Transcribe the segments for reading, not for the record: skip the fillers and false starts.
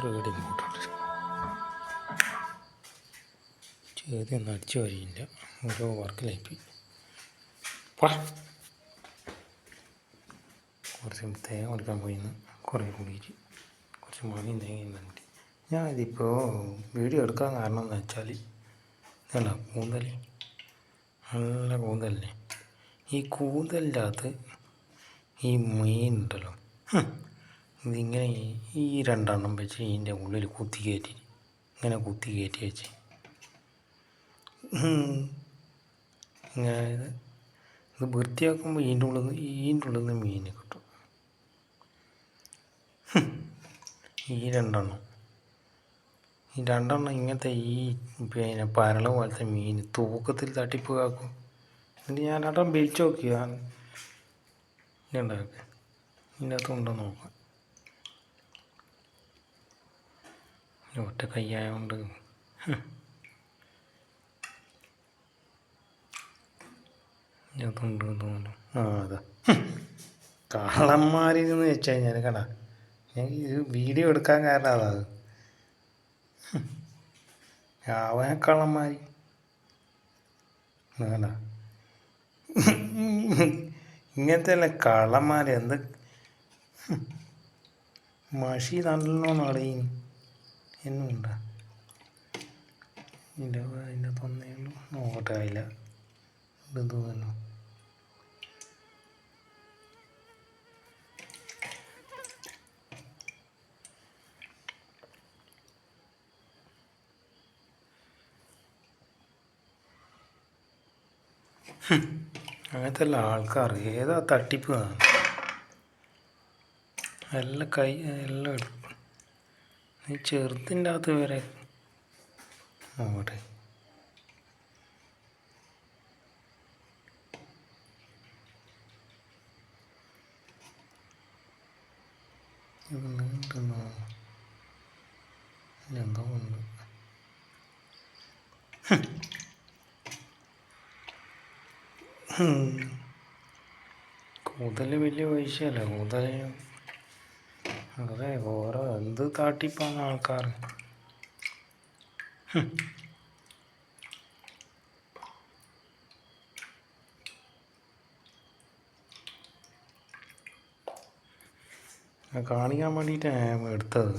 Radio മോട്ടറുണ്ട്. ചെയ്തൊന്നും അടിച്ചു വരില്ല, ഓരോ വർക്കിലായിപ്പോയി. കുറച്ച് തേങ്ങ കൊടുക്കാൻ പോയിന്ന് കുറേ കൂടിയിട്ട് കുറച്ച് മണിയും തേങ്ങയും കിട്ടി. ഞാനിതിപ്പോൾ വീഡിയോ എടുക്കാൻ കാരണം എന്ന് വെച്ചാൽ ഇതല്ല കൂന്തൽ, നല്ല കൂന്തലല്ലേ. ഈ കൂന്തലിൻ്റെ അകത്ത് ഈ മീനുണ്ടല്ലോ, ഇതിങ്ങനെ ഈ രണ്ടെണ്ണം വെച്ച് ഇതിൻ്റെ ഉള്ളിൽ കുത്തി കയറ്റി, ഇങ്ങനെ കുത്തി കയറ്റി വെച്ച് ഇങ്ങനെ ഇത് വൃത്തിയാക്കുമ്പോൾ ഇതിൻ്റെ ഉള്ളിൽ നിന്ന് മീൻ കിട്ടും. ഈ രണ്ടെണ്ണം ഇങ്ങനത്തെ ഈ പിന്നെ പരള പോലത്തെ മീൻ തൂക്കത്തിൽ തട്ടിപ്പ് കാക്കും. എന്നിട്ട് ഞാൻ രണ്ടെണ്ണം വിളിച്ചു നോക്കിയാൽ ഇതുണ്ടാക്കുക, ഇതിൻ്റെ അകത്തുണ്ടോ നോക്കാം. ഒറ്റ കൈയായതുകൊണ്ട് അതുണ്ട് തോന്നുന്നു. അതാ കള്ളന്മാരെന്ന് വെച്ച് കഴിഞ്ഞാൽ കടാ, ഞാൻ ഇത് വീഡിയോ എടുക്കാൻ കാരണം അതാ, അവനെ കള്ളന്മാർ കടാ, ഇങ്ങനത്തെ അല്ല കള്ളന്മാർ. എന്ത് മഷി നല്ലോണം അടയും എന്നുണ്ടാ അതിൻ്റെ തന്നേ ഉള്ളൂ. നോക്കട്ടെ, ആയില്ല ഇത് തോന്നുന്നു. അങ്ങനത്തെ അല്ല ആൾക്കാർ, ഏതാ തട്ടിപ്പ് കാണും എല്ലാം എല്ലാം എടുക്കും. ഈ ചെറുതിൻ്റെ അകത്ത് വരെ നോക്കട്ടെ. ഇത് നീട്ടുന്നോ എന്തോ ഉണ്ട്. കൂതൽ വലിയ പൈസയല്ല. കൂതൽ അതെ ഓരോ എന്ത് താട്ടിപ്പാണ് ആൾക്കാർ. കാണിക്കാൻ വേണ്ടിയിട്ടാണ് ഞാൻ എടുത്തത്.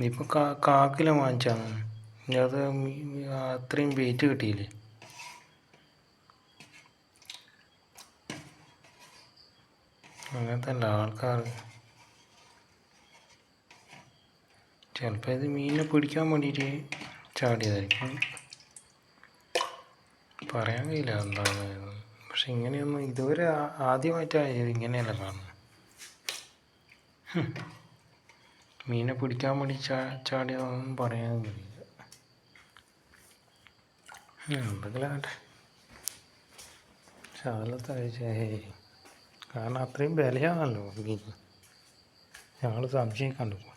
ഇപ്പോൾ കാക്കില വാങ്ങിച്ചാണ്, അത് അത്രയും വെയിറ്റ് കിട്ടിയില്ലേ. അങ്ങനത്തെ അല്ല ആൾക്കാർ. ചിലപ്പോൾ ഇത് മീനിനെ പിടിക്കാൻ വേണ്ടിയിട്ട് ചാടിയതായിരിക്കും, പറയാൻ കഴിയില്ല എന്താണ്. പക്ഷെ ഇങ്ങനെയൊന്നും ഇതുവരെ ആദ്യമായിട്ടാണ് ഇങ്ങനെയല്ല കാണുന്നത്. മീനെ പിടിക്കാൻ വേണ്ടി ചാടിയതൊന്നും പറയാൻ കഴിയില്ല. എന്തെങ്കിലും ആട്ടെ, പക്ഷെ അതെല്ലാം കാരണം അത്രയും വിലയാണല്ലോ മീൻ. ഞങ്ങൾ സംശയിക്കാണ്ട് പോകും.